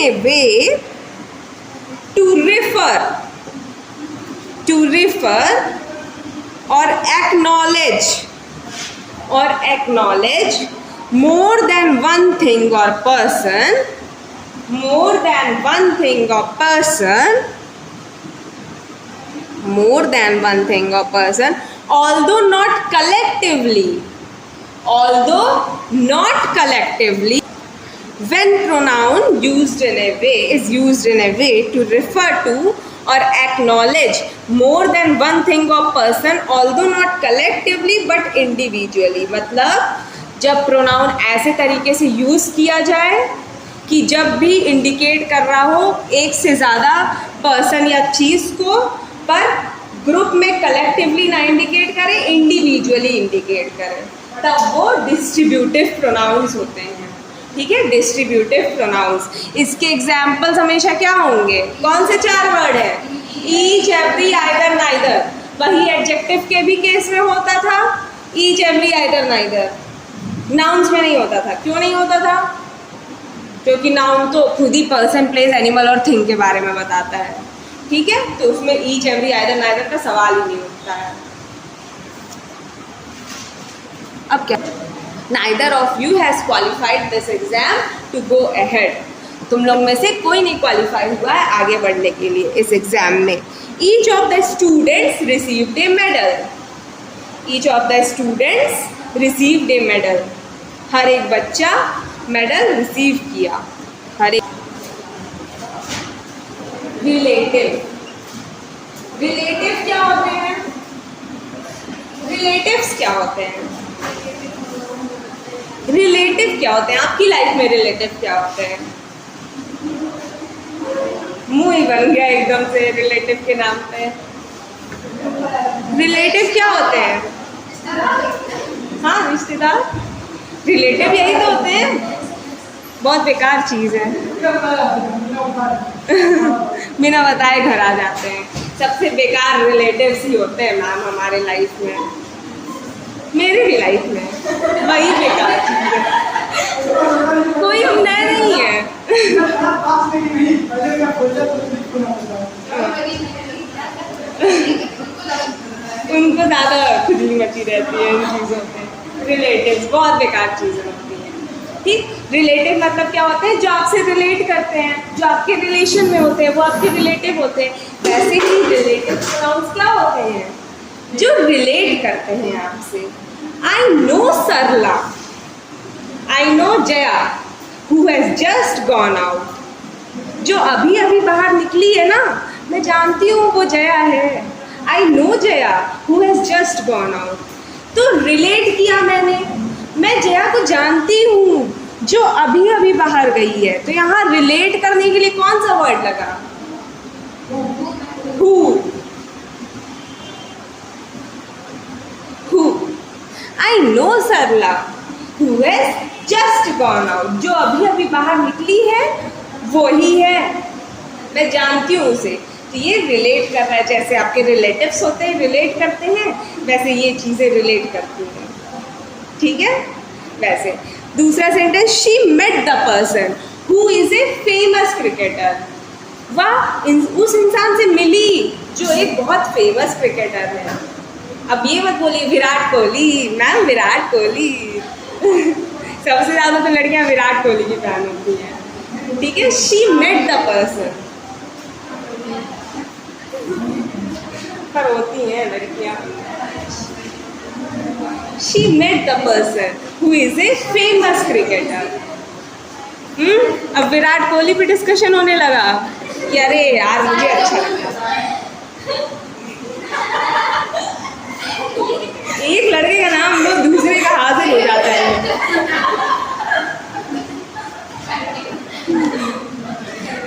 a way to refer or acknowledge more than one thing or person, although not collectively, when pronoun is used in a way to refer to or acknowledge more than one thing or person, although not collectively but individually. मतलब जब pronoun ऐसे तरीके से use किया जाए कि जब भी इंडिकेट कर रहा हो एक से ज़्यादा पर्सन या चीज़ को, पर ग्रुप में कलेक्टिवली ना इंडिकेट करे, इंडिविजुअली इंडिकेट करे, तब वो डिस्ट्रीब्यूटिव प्रोनाउंस होते हैं। ठीक है, डिस्ट्रीब्यूटिव प्रोनाउंस। इसके एग्जाम्पल्स हमेशा क्या होंगे? कौन से 4 वर्ड है? Each, every, either, neither. वही एडजेक्टिव के भी केस में होता था, each, every, either, neither. Nouns में नहीं होता था। क्यों नहीं होता था? क्योंकि नाउन तो खुद ही पर्सन, प्लेस, एनिमल और थिंग के बारे में बताता है। ठीक है, तो उसमें ईच, एवरी, आइदर, नाइदर का सवाल ही नहीं उठता है। अब क्या? Neither of you has qualified this exam to go ahead. तुम लोग में से कोई नहीं क्वालिफाई हुआ है आगे बढ़ने के लिए इस एग्जाम में। Each of the students received a medal. हर एक बच्चा मेडल रिसीव किया। हर एक रिलेटिव क्या होते हैं? रिलेटिव्स क्या होते हैं? आपकी लाइफ में रिलेटिव क्या होते हैं? मुंह ही बन गया एकदम से रिलेटिव के नाम पे। रिलेटिव क्या होते हैं? हाँ, रिश्तेदार। रिलेटिव यही तो होते हैं। बहुत बेकार चीज़ है। बिना बताए घर आ जाते हैं। सबसे बेकार रिलेटिव्स ही होते हैं मैम हमारे लाइफ में, मेरी भी लाइफ में। वही बेकार चीज़ है। कोई हम नए नहीं है। उनको ज़्यादा खुजली मची रहती है इन चीज़ों में। रिलेटिव्स बहुत बेकार चीज़ें होती हैं। ठीक, रिलेटिव मतलब क्या होते हैं? जो आपसे रिलेट करते हैं, जो आपके रिलेशन में होते हैं, वो आपके रिलेटिव होते हैं। वैसे ही रिलेटिव प्रोनाउंस क्या होते हैं? जो रिलेट करते हैं आपसे। I know Sarla, I know Jaya, who has just gone out. जो अभी अभी बाहर निकली है ना, मैं जानती हूँ वो जया है। I know Jaya, who has just gone out. तो रिलेट किया मैंने, मैं जया को जानती हूँ जो अभी अभी बाहर गई है। तो यहाँ रिलेट करने के लिए कौन सा वर्ड लगा? Who. I know Sarla, who has just gone out. जो अभी अभी बाहर निकली है वो ही है, मैं जानती हूँ उसे। तो ये रिलेट कर रहा है। जैसे आपके रिलेटिव्स होते हैं, रिलेट करते हैं, वैसे ये चीज़ें रिलेट करती हैं। ठीक है। वैसे दूसरा sentence, she met the person who is a famous cricketer. वह उस इंसान से मिली जो एक बहुत फेमस क्रिकेटर है। अब ये मत बोलिए विराट कोहली, मैम विराट कोहली। सबसे ज़्यादा तो लड़कियां विराट कोहली की फैन होती हैं। ठीक है, शी मेट द पर्सन। पर होती हैं लड़कियां। She met the person who is a famous cricketer. अब विराट कोहली पे डिस्कशन होने लगा कि अरे यार मुझे अच्छा लगता है। एक लड़के का नाम लो, दूसरे का हासिल हो जाता है।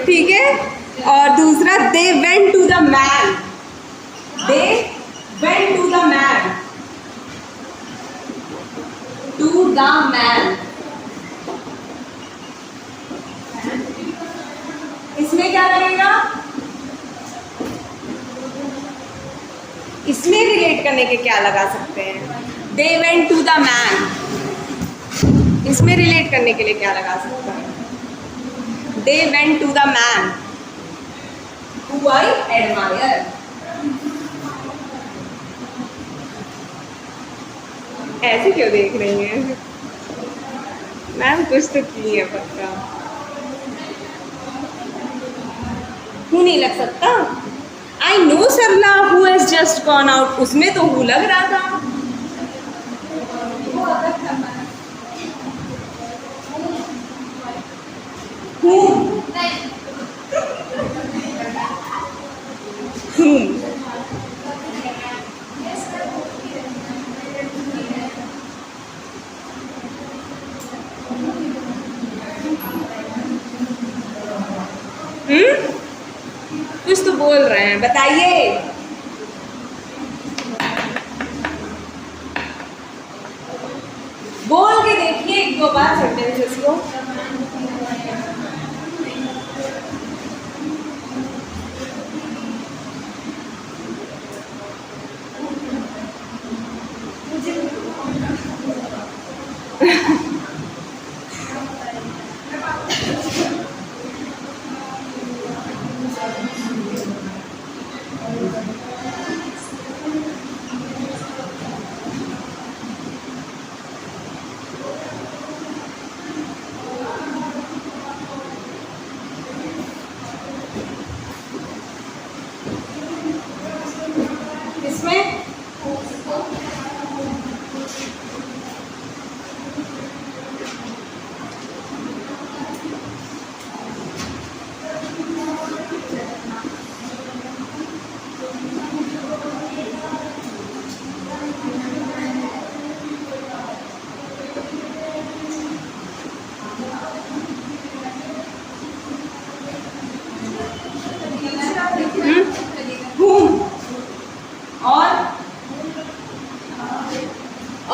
ठीक है। और दूसरा, they went to the man. They went to the man. To the man. इसमें क्या लगेगा? इसमें रिलेट करने के क्या लगा सकते हैं? They went to the man. इसमें रिलेट करने के लिए क्या लगा सकता है? They went to the man who I admire. ऐसे क्यों देख रही हैं मैम? कुछ तो की है पक्का। हूँ नहीं लग सकता। I know Sarla who has just gone out, उसमें तो हूँ लग रहा था। कुछ तो बोल रहे हैं, बताइए। बोल के देखिए एक दो बार सेंटेंसेस को।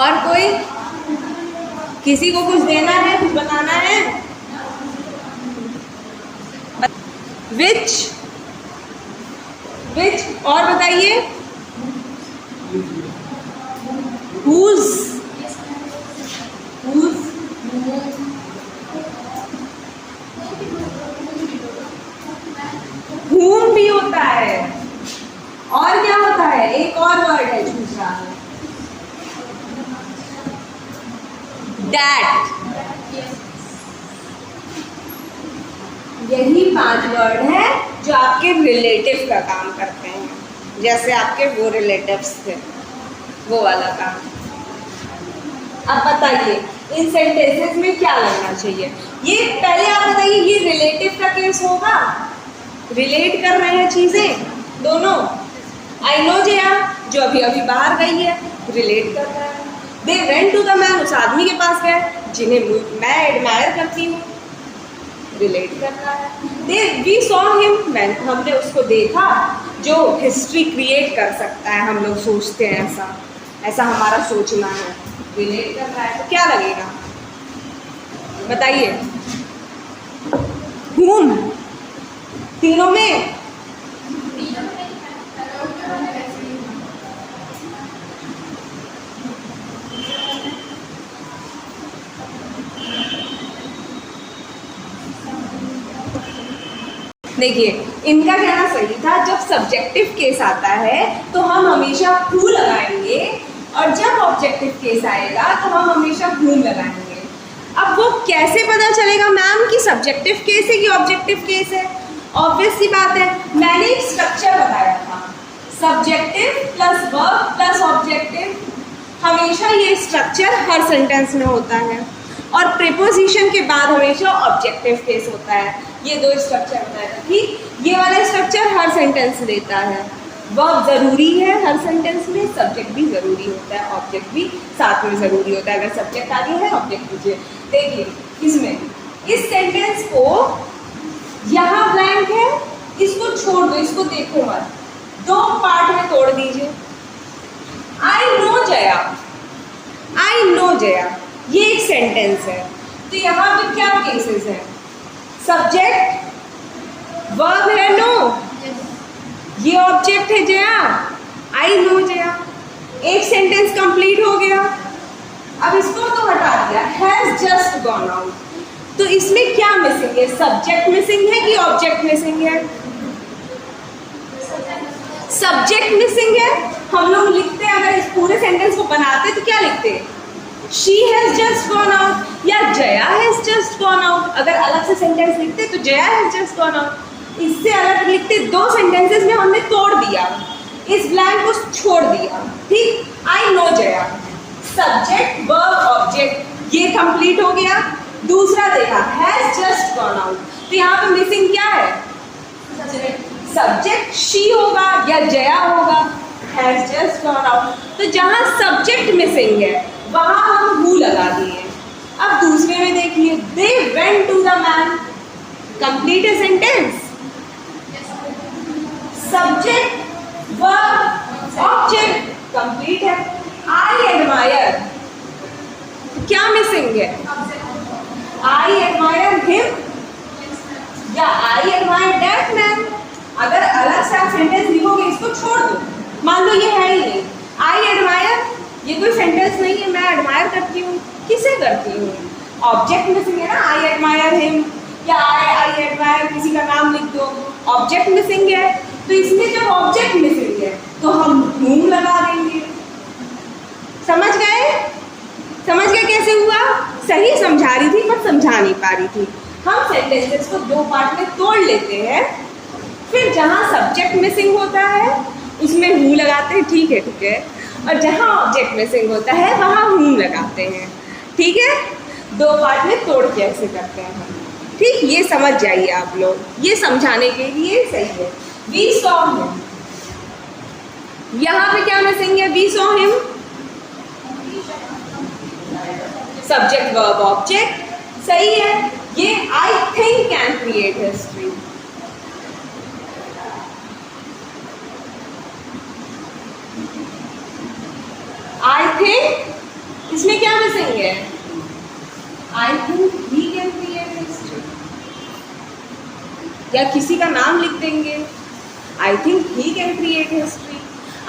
और कोई किसी को कुछ देना है, कुछ बताना है? विच और बताइए। whose whom भी होता है। और क्या होता है? एक और वर्ड है दूसरा, that। यही 5 वर्ड है जो आपके रिलेटिव का काम करते हैं, जैसे आपके वो रिलेटिव्स थे, वो वाला काम। अब बताइए इन सेंटेंसेस में क्या लगना चाहिए? ये पहले आप बताइए, ये रिलेटिव का केस होगा? रिलेट कर रहे हैं चीजें दोनों। आई नो जया जो अभी अभी बाहर गई है, रिलेट कर रहा है। They went to the man, उस आदमी के पास गए जिन्हें मैं एडमायर करती हूँ, रिलेट कर रहा है। दे वी सॉ हिम, हमने उसको देखा, जो हिस्ट्री क्रिएट कर सकता है। हम लोग सोचते हैं ऐसा हमारा सोचना है, रिलेट कर रहा है। तो क्या लगेगा बताइए? whom तीनों में? देखिए इनका कहना सही था, जब सब्जेक्टिव केस आता है तो हम हमेशा who लगाएंगे, और जब ऑब्जेक्टिव केस आएगा तो हम हमेशा whom लगाएंगे। अब वो कैसे पता चलेगा मैम कि सब्जेक्टिव केस है कि ऑब्जेक्टिव केस है? ऑब्वियस सी बात है, मैंने एक स्ट्रक्चर बताया था, subjective plus verb plus objective. हमेशा ये स्ट्रक्चर हर सेंटेंस में होता है, और प्रीपोजिशन के बाद हमेशा ऑब्जेक्टिव केस होता है। ये दो स्ट्रक्चर बताया था, ठीक? ये वाला स्ट्रक्चर हर सेंटेंस लेता है। वर्ब जरूरी है हर सेंटेंस में, सब्जेक्ट भी जरूरी होता है, ऑब्जेक्ट भी साथ में जरूरी होता है। अगर सब्जेक्ट आगे है ऑब्जेक्ट पीछे। देखिए इसमें इस सेंटेंस को, यहाँ ब्लैंक है, इसको छोड़ दो, इसको देखो मत, 2 पार्ट में तोड़ दीजिए। I know Jaya, I know Jaya, ये एक सेंटेंस है। तो यहाँ पे क्या केसेस हैं? सब्जेक्ट, वर्ब है नो, ये ऑब्जेक्ट है जया, आई नो जया। एक सेंटेंस कंप्लीट हो गया। अब इसको तो हटा दिया, हैज जस्ट गॉन आउट, तो इसमें क्या मिसिंग है? सब्जेक्ट मिसिंग है कि ऑब्जेक्ट मिसिंग है? सब्जेक्ट मिसिंग है। हम लोग लिखते हैं, अगर इस पूरे सेंटेंस को बनाते हैं तो क्या लिखते हैं? She has just gone out या Jaya has just gone out. अगर अलग से सेंटेंस लिखते तो Jaya has just gone out. इससे अलग लिखते, दो सेंटेंसेस में हमने तोड़ दिया, इस ब्लैंक को छोड़ दिया। ठीक, I know Jaya, subject verb object, ये कंप्लीट हो गया। दूसरा देखा, हैज जस्ट गॉन आउट, तो यहाँ पे मिसिंग क्या है? सब्जेक्ट शी होगा या जया होगा, हैज जस्ट गॉन आउट। तो जहां सब्जेक्ट मिसिंग है वहां हम हु लगा दिए। अब दूसरे में देखिए, they went to the man, complete a sentence. Subject verb object complete है। आई एडमायर, क्या मिसिंग है? आई एडमायर हिम या आई एडमायर दैट मैन। अगर अलग से आप सेंटेंस लिखोगे, इसको छोड़ दो, मान लो ये है ही नहीं, आई एडमायर, ये कोई सेंटेंस नहीं है, मैं एडमायर करती हूँ, किसे करती हूँ? ऑब्जेक्ट मिसिंग है ना, आई एडमायर हिम या आई एडमायर, किसी का नाम लिख दो, ऑब्जेक्ट मिसिंग है। तो इसमें जब ऑब्जेक्ट मिसिंग है तो हम whom लगा देंगे। समझ गए? समझ गए कैसे हुआ? सही समझा रही थी पर समझा नहीं पा रही थी। हम सेंटेंसेस को दो पार्ट में तोड़ लेते हैं, फिर जहाँ सब्जेक्ट मिसिंग होता है उसमें हु लगाते हैं, ठीक है, और जहाँ ऑब्जेक्ट मिसिंग होता है वहाँ whom लगाते हैं। ठीक है, दो पार्ट में तोड़ के ऐसे करते हैं हम। ठीक, ये समझ जाइए आप लोग, ये समझाने के लिए सही है। वी सॉ हिम, यहाँ पे क्या मिसिंग है? We saw him, subject verb object, सही है। ये I think can create history, I think, इसमें क्या मिसिंग है? I think he can create history, या किसी का नाम लिख देंगे, I think he can create history,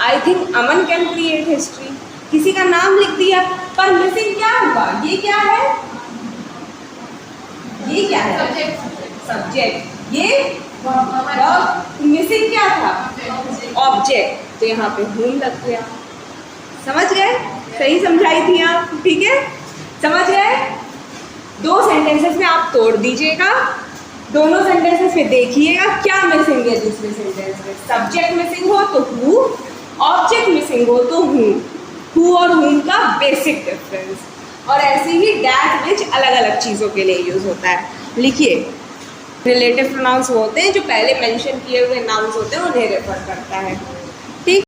I think Aman can create history, किसी का नाम लिख दिया, पर मिसिंग क्या हुआ? ये क्या है? ये क्या है? सब्जेक्ट। ये मिसिंग क्या था? ऑब्जेक्ट। तो यहाँ पे whom लग गया। समझ गए? सही समझाई थी आप, ठीक है? समझ गए? दो सेंटेंसेस में आप तोड़ दीजिएगा, दोनों सेंटेंसेस में देखिएगा क्या मिसिंग है। दूसरे सेंटेंस में सब्जेक्ट मिसिंग हो तो हु, ऑब्जेक्ट मिसिंग हो तो whom। हु और whom का बेसिक डिफरेंस, और ऐसे ही डैट विच अलग अलग चीज़ों के लिए यूज़ होता है। लिखिए, रिलेटिव प्रोनाउंस होते हैं जो पहले मेंशन किए हुए नाउन्स होते हैं उन्हें रेफर करता है।